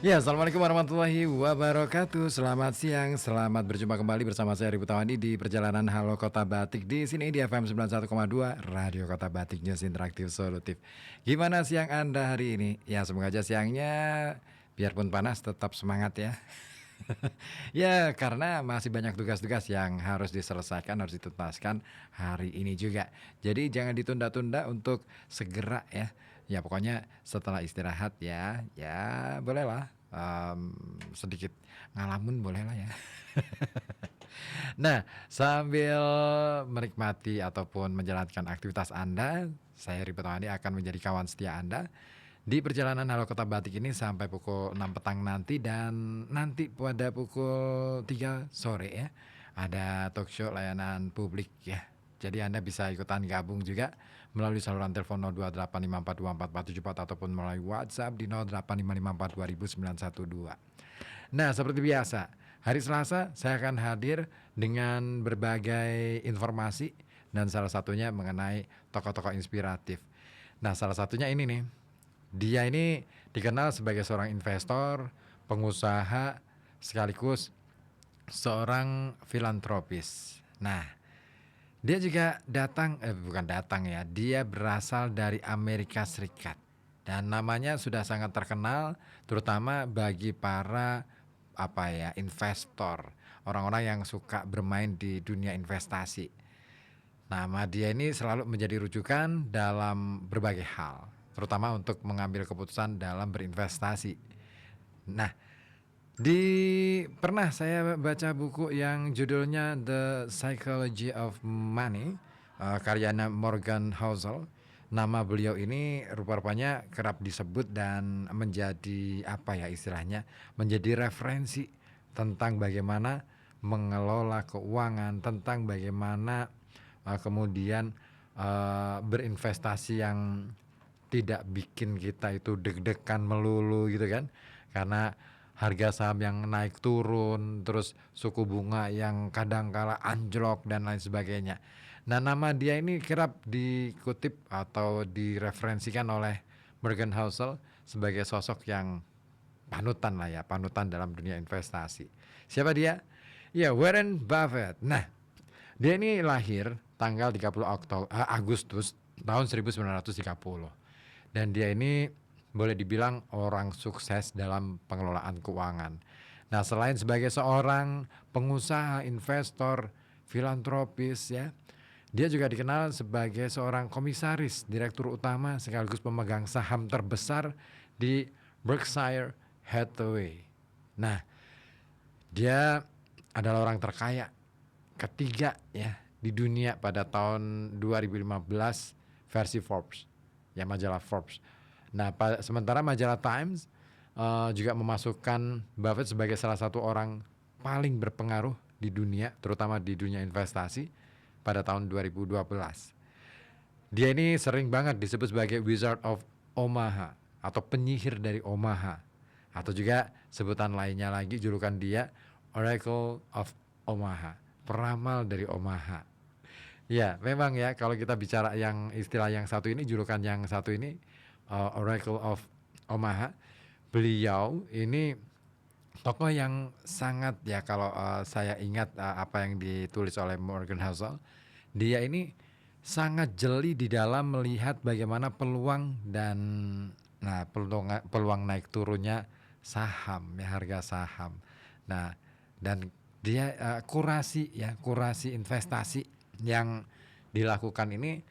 Ya, assalamualaikum warahmatullahi wabarakatuh. Selamat siang, selamat berjumpa kembali bersama saya Ribu Tawandi di perjalanan Halo Kota Batik di sini di FM 91,2 Radio Kota Batik News Interaktif Solutif. Gimana siang Anda hari ini? Ya, semoga aja siangnya biarpun panas tetap semangat ya. Ya, karena masih banyak tugas-tugas yang harus diselesaikan, harus dituntaskan hari ini juga. Jadi jangan ditunda-tunda untuk segera ya. Ya pokoknya setelah istirahat ya, ya bolehlah sedikit ngalamun bolehlah ya. Nah, sambil menikmati ataupun menjalankan aktivitas Anda, saya Ribet Tawandi akan menjadi kawan setia Anda di perjalanan Halo Kota Batik ini sampai pukul 6 petang nanti, dan nanti pada pukul 3 sore ya ada talk show layanan publik ya. Jadi Anda bisa ikutan gabung juga melalui saluran telepon 0285424474 ataupun melalui WhatsApp di 0855420912. Nah, seperti biasa, hari Selasa saya akan hadir dengan berbagai informasi dan salah satunya mengenai tokoh-tokoh inspiratif. Nah, salah satunya ini nih. Dia ini dikenal sebagai seorang investor, pengusaha, sekaligus seorang filantropis. Nah, dia juga bukan datang ya, dia berasal dari Amerika Serikat. Dan namanya sudah sangat terkenal terutama bagi para investor, orang-orang yang suka bermain di dunia investasi. Nama dia ini selalu menjadi rujukan dalam berbagai hal, terutama untuk mengambil keputusan dalam berinvestasi. Nah, pernah saya baca buku yang judulnya The Psychology of Money, karyanya Morgan Housel. Nama beliau ini rupa-rupanya kerap disebut dan menjadi istilahnya menjadi referensi tentang bagaimana mengelola keuangan, tentang bagaimana kemudian berinvestasi yang tidak bikin kita itu deg-degan melulu gitu kan, karena harga saham yang naik turun, terus suku bunga yang kadangkala anjlok dan lain sebagainya. Nah, nama dia ini kerap dikutip atau direferensikan oleh Morgan Housel sebagai sosok yang panutan lah ya, panutan dalam dunia investasi. Siapa dia? Ya, Warren Buffett. Nah, dia ini lahir tanggal 30 Agustus tahun 1930. Dan dia ini boleh dibilang orang sukses dalam pengelolaan keuangan. Nah, selain sebagai seorang pengusaha, investor, filantropis ya, dia juga dikenal sebagai seorang komisaris, direktur utama sekaligus pemegang saham terbesar di Berkshire Hathaway. Nah, dia adalah orang terkaya ketiga ya di dunia pada tahun 2015 versi Forbes, ya majalah Forbes. Nah, sementara majalah Times juga memasukkan Buffett sebagai salah satu orang paling berpengaruh di dunia, terutama di dunia investasi pada tahun 2012. Dia ini sering banget disebut sebagai Wizard of Omaha atau penyihir dari Omaha, atau juga sebutan lainnya lagi julukan dia Oracle of Omaha, peramal dari Omaha. Ya, memang ya kalau kita bicara yang istilah yang satu ini, julukan yang satu ini Oracle of Omaha, beliau ini tokoh yang sangat ya kalau saya ingat apa yang ditulis oleh Morgan Housel, dia ini sangat jeli di dalam melihat bagaimana peluang dan peluang naik turunnya saham ya, harga saham. Nah, dan dia kurasi investasi yang dilakukan ini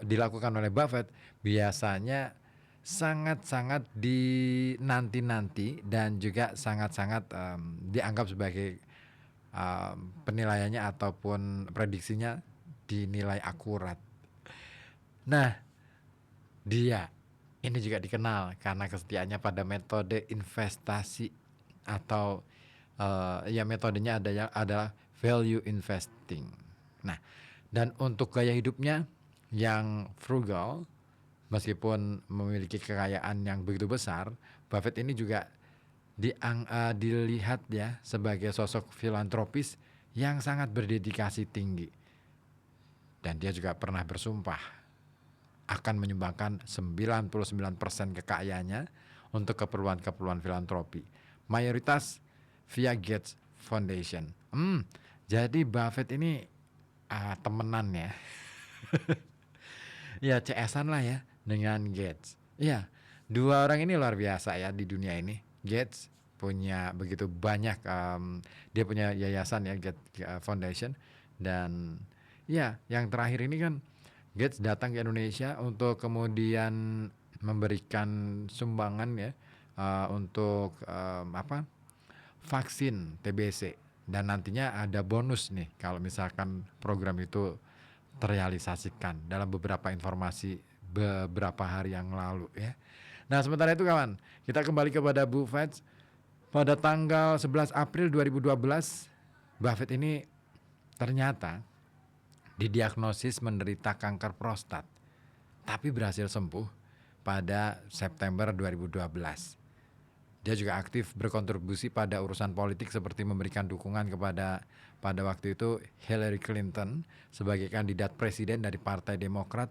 dilakukan oleh Buffett biasanya sangat-sangat dinanti-nanti dan juga sangat-sangat dianggap sebagai penilaiannya ataupun prediksinya dinilai akurat. Nah, dia ini juga dikenal karena kesetiaannya pada metode investasi atau metodenya adalah value investing. Nah, dan untuk gaya hidupnya yang frugal, meskipun memiliki kekayaan yang begitu besar, Buffett ini juga dilihat ya sebagai sosok filantropis yang sangat berdedikasi tinggi. Dan dia juga pernah bersumpah akan menyumbangkan 99% kekayaannya untuk keperluan-keperluan filantropi. Mayoritas via Gates Foundation. Jadi Buffett ini temenan ya. Ya CS-an lah ya dengan Gates. Iya, dua orang ini luar biasa ya di dunia ini. Gates punya begitu banyak, dia punya yayasan ya, Gates Foundation. Dan ya, yang terakhir ini kan Gates datang ke Indonesia untuk kemudian memberikan sumbangan ya, untuk vaksin TBC. Dan nantinya ada bonus nih kalau misalkan program itu terrealisasikan, dalam beberapa informasi beberapa hari yang lalu ya. Nah, sementara itu kawan, kita kembali kepada Buffett. Pada tanggal 11 April 2012, Buffett ini ternyata didiagnosis menderita kanker prostat, tapi berhasil sembuh pada September 2012. Dia juga aktif berkontribusi pada urusan politik seperti memberikan dukungan kepada pada waktu itu Hillary Clinton sebagai kandidat presiden dari Partai Demokrat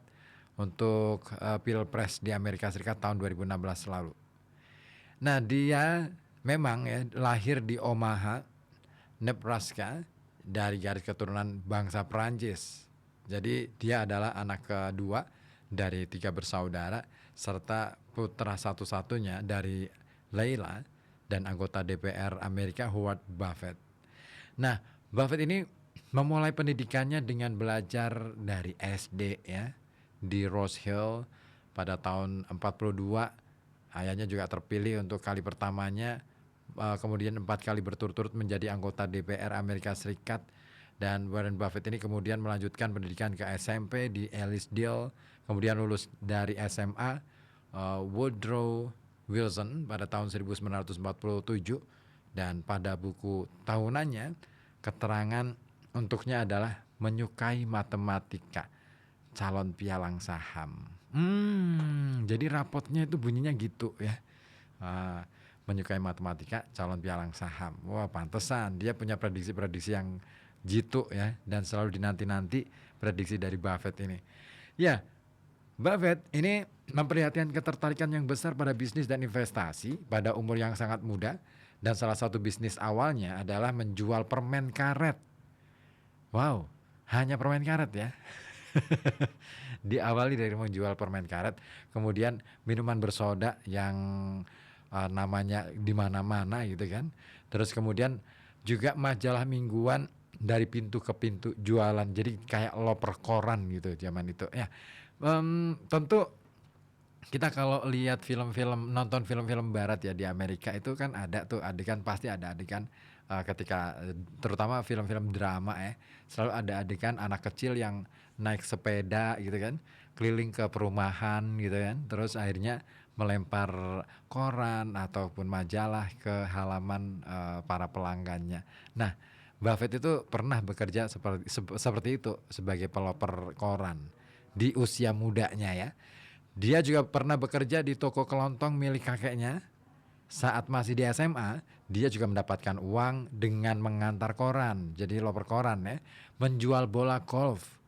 untuk Pilpres di Amerika Serikat tahun 2016 lalu. Nah, dia memang ya lahir di Omaha, Nebraska, dari garis keturunan bangsa Perancis. Jadi dia adalah anak kedua dari 3 bersaudara serta putra satu-satunya dari Leila dan anggota DPR Amerika Howard Buffett. Nah, Buffett ini memulai pendidikannya dengan belajar dari SD ya di Rose Hill pada tahun 42. Ayahnya juga terpilih untuk kali pertamanya, kemudian 4 kali berturut-turut menjadi anggota DPR Amerika Serikat. Dan Warren Buffett ini kemudian melanjutkan pendidikan ke SMP di Ellisdale, kemudian lulus dari SMA Woodrow Wilson pada tahun 1947, dan pada buku tahunannya keterangan untuknya adalah menyukai matematika, calon pialang saham. Jadi rapotnya itu bunyinya gitu ya. Menyukai matematika, calon pialang saham. Wah, pantesan dia punya prediksi-prediksi yang jitu ya, dan selalu dinanti-nanti prediksi dari Buffett ini. Ya, Buffett ini memperlihatkan ketertarikan yang besar pada bisnis dan investasi pada umur yang sangat muda, dan salah satu bisnis awalnya adalah menjual permen karet. Wow, hanya permen karet ya. Diawali dari menjual permen karet, kemudian minuman bersoda yang namanya di mana-mana gitu kan. Terus kemudian juga majalah mingguan dari pintu ke pintu jualan. Jadi kayak loper koran gitu zaman itu ya. Tentu kita kalau lihat film-film, nonton film-film barat ya di Amerika itu kan ada tuh adegan, pasti ada adegan ketika terutama film-film drama ya, selalu ada adegan anak kecil yang naik sepeda gitu kan, keliling ke perumahan gitu kan, terus akhirnya melempar koran ataupun majalah ke halaman para pelanggannya. Nah, Buffett itu pernah bekerja seperti itu sebagai peloper koran di usia mudanya ya. Dia juga pernah bekerja di toko kelontong milik kakeknya. Saat masih di SMA, dia juga mendapatkan uang dengan mengantar koran, jadi loper koran ya, menjual bola golf,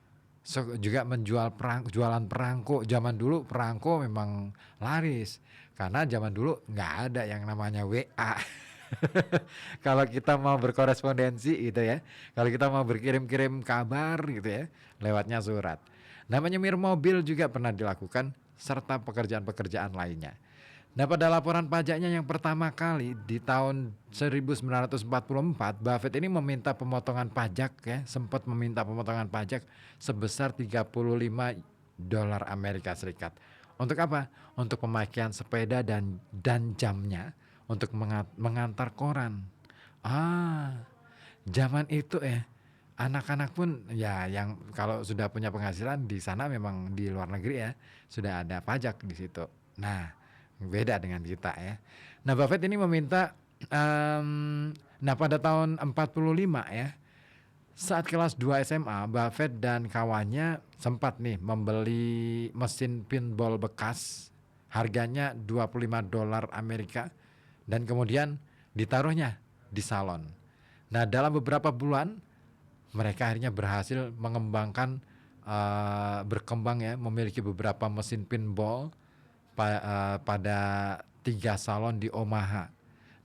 juga menjual jualan perangko. Zaman dulu perangko memang laris, karena zaman dulu nggak ada yang namanya WA. Kalau kita mau berkorespondensi gitu ya, kalau kita mau berkirim-kirim kabar gitu ya, lewatnya surat. Namanya nyemir mobil juga pernah dilakukan, serta pekerjaan-pekerjaan lainnya. Nah, pada laporan pajaknya yang pertama kali di tahun 1944, Buffett ini meminta pemotongan pajak ya, sempat meminta pemotongan pajak sebesar 35 dolar Amerika Serikat. Untuk apa? Untuk pemakaian sepeda dan jamnya untuk mengantar koran. Zaman itu anak-anak pun ya yang kalau sudah punya penghasilan di sana, memang di luar negeri ya, sudah ada pajak di situ. Nah, beda dengan kita ya. Nah, Buffett ini meminta pada tahun 45 ya, saat kelas 2 SMA, Buffett dan kawannya sempat nih membeli mesin pinball bekas, harganya 25 dolar Amerika, dan kemudian ditaruhnya di salon. Nah, dalam beberapa bulan mereka akhirnya berhasil mengembangkan, berkembang ya, memiliki beberapa mesin pinball pada 3 salon di Omaha.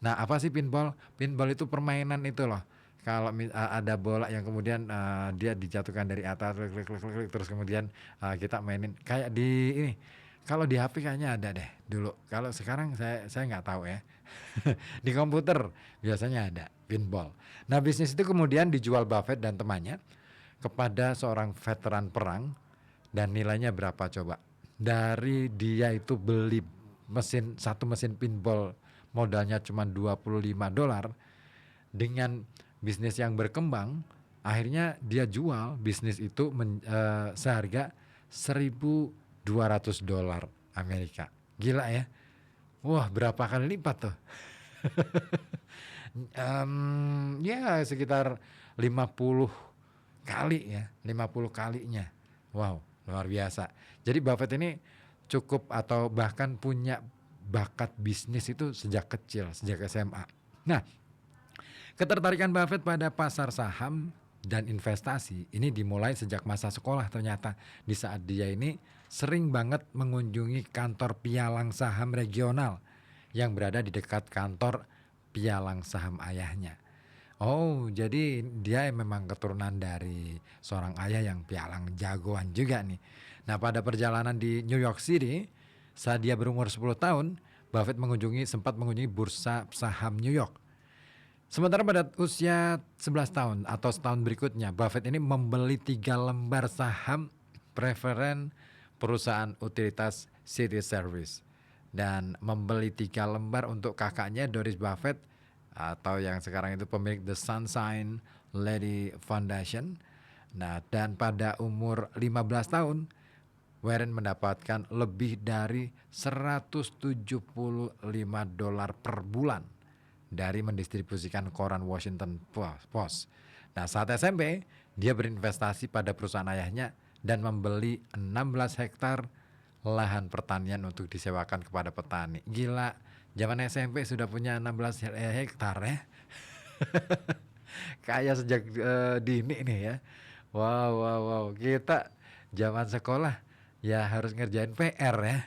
Nah, apa sih pinball? Pinball itu permainan itu loh. Kalau ada bola yang kemudian dia dijatuhkan dari atas, klik, klik, klik, klik, terus kemudian kita mainin kayak di ini. Kalau di HP kayaknya ada deh dulu. Kalau sekarang saya nggak tahu ya. Di komputer biasanya ada pinball. Nah, bisnis itu kemudian dijual Buffett dan temannya kepada seorang veteran perang, dan nilainya berapa coba? Dari dia itu beli satu mesin pinball modalnya cuma $25, dengan bisnis yang berkembang akhirnya dia jual bisnis itu seharga $1.200 Amerika. Gila ya. Wah, berapa kali lipat tuh? Ya sekitar 50 kali ya, 50 kalinya. Wow, luar biasa. Jadi Buffett ini cukup atau bahkan punya bakat bisnis itu sejak kecil, sejak SMA. Nah, ketertarikan Buffett pada pasar saham dan investasi ini dimulai sejak masa sekolah ternyata. Di saat dia ini sering banget mengunjungi kantor pialang saham regional yang berada di dekat kantor pialang saham ayahnya. Oh, jadi dia memang keturunan dari seorang ayah yang pialang jagoan juga nih. Nah, pada perjalanan di New York City, saat dia berumur 10 tahun, Buffett sempat mengunjungi bursa saham New York. Sementara pada usia 11 tahun atau setahun berikutnya, Buffett ini membeli 3 lembar saham preferen perusahaan utilitas City Service dan membeli 3 lembar untuk kakaknya Doris Buffett atau yang sekarang itu pemilik The Sunshine Lady Foundation. Nah, dan pada umur 15 tahun Warren mendapatkan lebih dari $175 per bulan dari mendistribusikan koran Washington Post. Nah, saat SMP dia berinvestasi pada perusahaan ayahnya dan membeli 16 hektar lahan pertanian untuk disewakan kepada petani. Gila, zaman SMP sudah punya 16 hektar ya. Kayak sejak dini nih ya. Wow. Kita zaman sekolah ya harus ngerjain PR ya.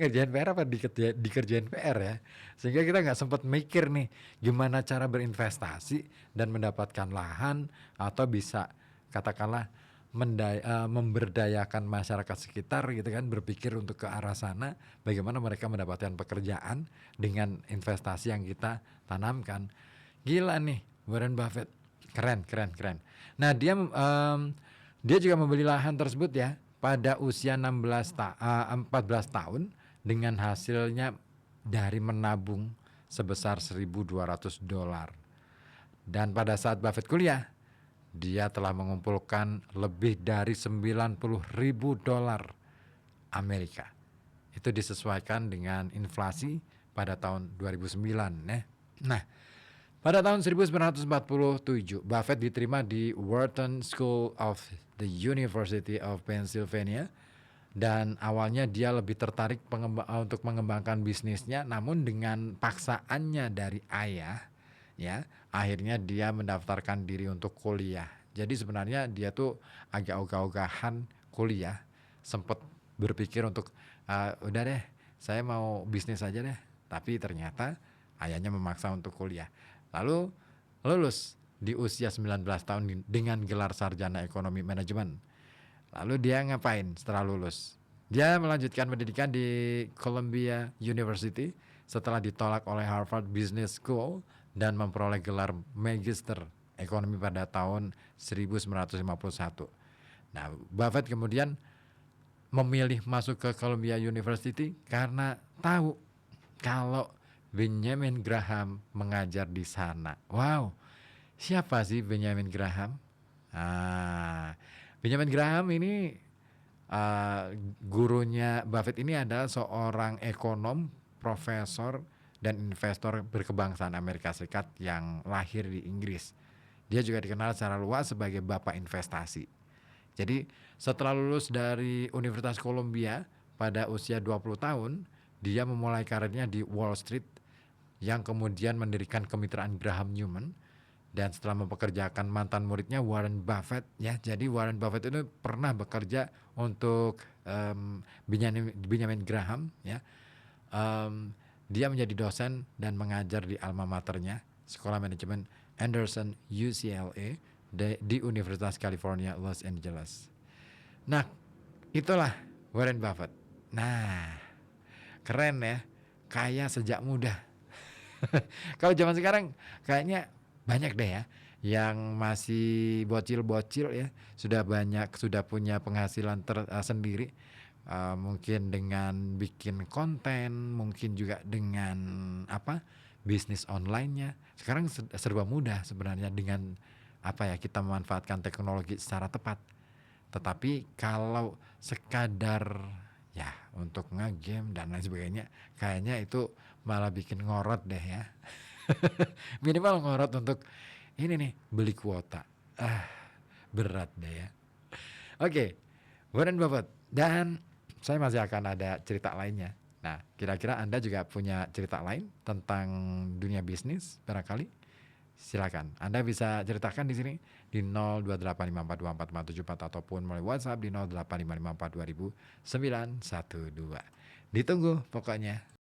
Ngerjain PR apa dikerjain PR ya. Sehingga kita nggak sempat mikir nih gimana cara berinvestasi dan mendapatkan lahan atau bisa katakanlah memberdayakan masyarakat sekitar gitu kan, berpikir untuk ke arah sana, bagaimana mereka mendapatkan pekerjaan dengan investasi yang kita tanamkan. Gila nih Warren Buffett, keren. Nah, dia juga membeli lahan tersebut ya pada usia 14 tahun dengan hasilnya dari menabung sebesar $1.200. Dan pada saat Buffett kuliah, dia telah mengumpulkan lebih dari $90.000 Amerika. Itu disesuaikan dengan inflasi pada tahun 2009 ya. Nah, pada tahun 1947 Buffett diterima di Wharton School of the University of Pennsylvania, dan awalnya dia lebih tertarik untuk mengembangkan bisnisnya, namun dengan paksaannya dari ayah ya, akhirnya dia mendaftarkan diri untuk kuliah. Jadi sebenarnya dia tuh agak ogah-ogahan kuliah, sempat berpikir untuk udah deh saya mau bisnis aja deh, tapi ternyata ayahnya memaksa untuk kuliah. Lalu lulus di usia 19 tahun dengan gelar sarjana ekonomi manajemen. Lalu dia ngapain setelah lulus? Dia melanjutkan pendidikan di Columbia University setelah ditolak oleh Harvard Business School dan memperoleh gelar Magister Ekonomi pada tahun 1951. Nah, Buffett kemudian memilih masuk ke Columbia University karena tahu kalau Benjamin Graham mengajar di sana. Wow, siapa sih Benjamin Graham? Benjamin Graham ini gurunya Buffett ini adalah seorang ekonom, profesor, dan investor berkebangsaan Amerika Serikat yang lahir di Inggris. Dia juga dikenal secara luas sebagai bapak investasi. Jadi setelah lulus dari Universitas Columbia pada usia 20 tahun, dia memulai karirnya di Wall Street yang kemudian mendirikan kemitraan Graham Newman, dan setelah mempekerjakan mantan muridnya Warren Buffett ya. Jadi Warren Buffett itu pernah bekerja untuk Benjamin Graham ya. Dia menjadi dosen dan mengajar di alma maternya, Sekolah Manajemen Anderson UCLA di Universitas California Los Angeles. Nah, itulah Warren Buffett. Nah, keren ya, kaya sejak muda. Kalau zaman sekarang kayaknya banyak deh ya yang masih bocil-bocil ya, sudah punya penghasilan sendiri. Mungkin dengan bikin konten, mungkin juga dengan bisnis online-nya. Sekarang serba mudah sebenarnya dengan kita memanfaatkan teknologi secara tepat. Tetapi kalau sekadar ya untuk nge-game dan lain sebagainya, kayaknya itu malah bikin ngorot deh ya. Minimal ngorot untuk ini nih, beli kuota. Berat deh ya. Oke, Warren Buffett. Dan saya masih akan ada cerita lainnya. Nah, kira-kira Anda juga punya cerita lain tentang dunia bisnis barangkali? Silakan. Anda bisa ceritakan di sini di 0285424474 ataupun melalui WhatsApp di 0855420912. Ditunggu pokoknya.